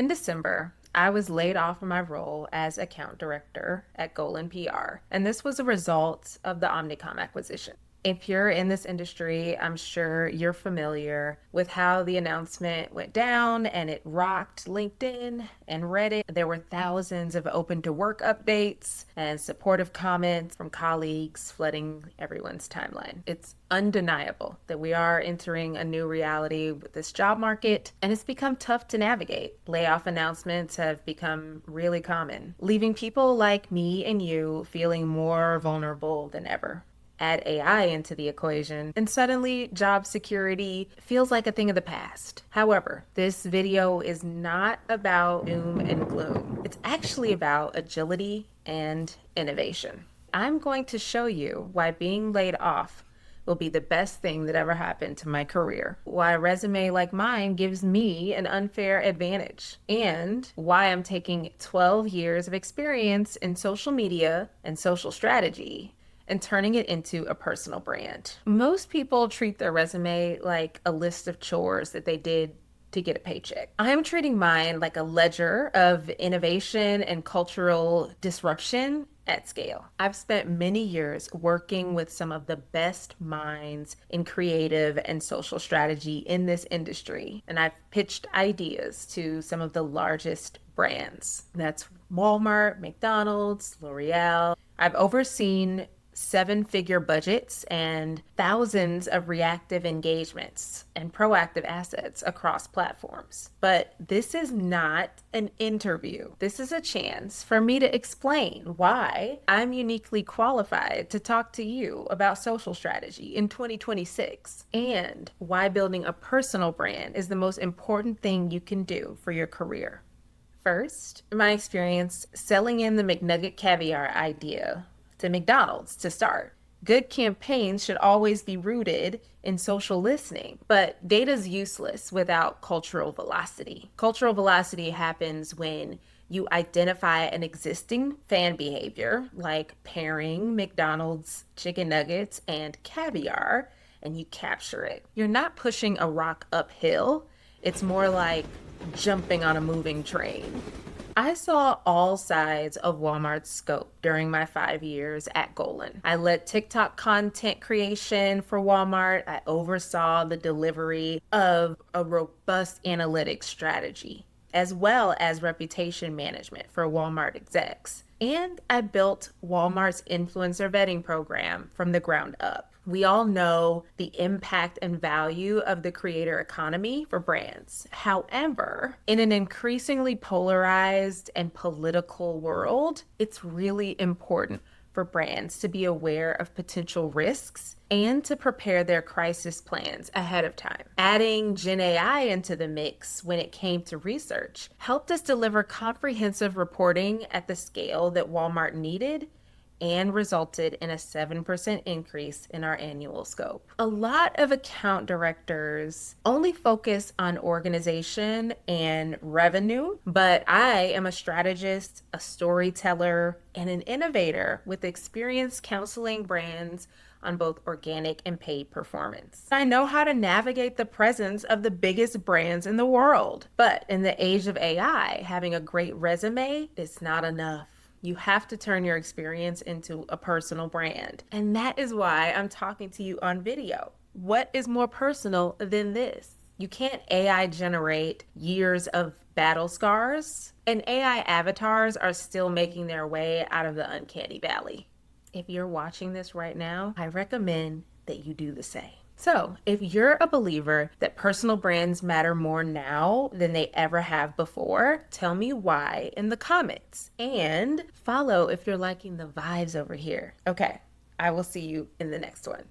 In December, I was laid off from my role as account director at Golin PR, and this was a result of the Omnicom acquisition. If you're in this industry, I'm sure you're familiar with how the announcement went down and it rocked LinkedIn and Reddit. There were thousands of open to work updates and supportive comments from colleagues flooding everyone's timeline. It's undeniable that we are entering a new reality with this job market, and it's become tough to navigate. Layoff announcements have become really common, leaving people like me and you feeling more vulnerable than ever. Add AI into the equation, and suddenly job security feels like a thing of the past. However, this video is not about doom and gloom. It's actually about agility and innovation. I'm going to show you why being laid off will be the best thing that ever happened to my career, why a resume like mine gives me an unfair advantage, and why I'm taking 12 years of experience in social media and social strategy and turning it into a personal brand. Most people treat their resume like a list of chores that they did to get a paycheck. I'm treating mine like a ledger of innovation and cultural disruption at scale. I've spent many years working with some of the best minds in creative and social strategy in this industry, and I've pitched ideas to some of the largest brands. That's Walmart, McDonald's, L'Oreal. I've overseen seven-figure budgets and thousands of reactive engagements and proactive assets across platforms. But this is not an interview. This is a chance for me to explain why I'm uniquely qualified to talk to you about social strategy in 2026 and why building a personal brand is the most important thing you can do for your career. First, my experience selling in the McNugget Caviar idea to McDonald's to start. Good campaigns should always be rooted in social listening, but data's useless without cultural velocity. Cultural velocity happens when you identify an existing fan behavior, like pairing McDonald's chicken nuggets and caviar, and you capture it. You're not pushing a rock uphill, it's more like jumping on a moving train. I saw all sides of Walmart's scope during my 5 years at Golin. I led TikTok content creation for Walmart. I oversaw the delivery of a robust analytics strategy, as well as reputation management for Walmart execs. And I built Walmart's influencer vetting program from the ground up. We all know the impact and value of the creator economy for brands. However, in an increasingly polarized and political world, it's really important for brands to be aware of potential risks and to prepare their crisis plans ahead of time. Adding Gen AI into the mix when it came to research helped us deliver comprehensive reporting at the scale that Walmart needed and resulted in a 7% increase in our annual scope. A lot of account directors only focus on organization and revenue, but I am a strategist, a storyteller, and an innovator with experience counseling brands on both organic and paid performance. I know how to navigate the presence of the biggest brands in the world, but in the age of AI, having a great resume is not enough. You have to turn your experience into a personal brand. And that is why I'm talking to you on video. What is more personal than this? You can't AI generate years of battle scars, and AI avatars are still making their way out of the uncanny valley. If you're watching this right now, I recommend that you do the same. So, if you're a believer that personal brands matter more now than they ever have before, tell me why in the comments. And follow if you're liking the vibes over here. Okay, I will see you in the next one.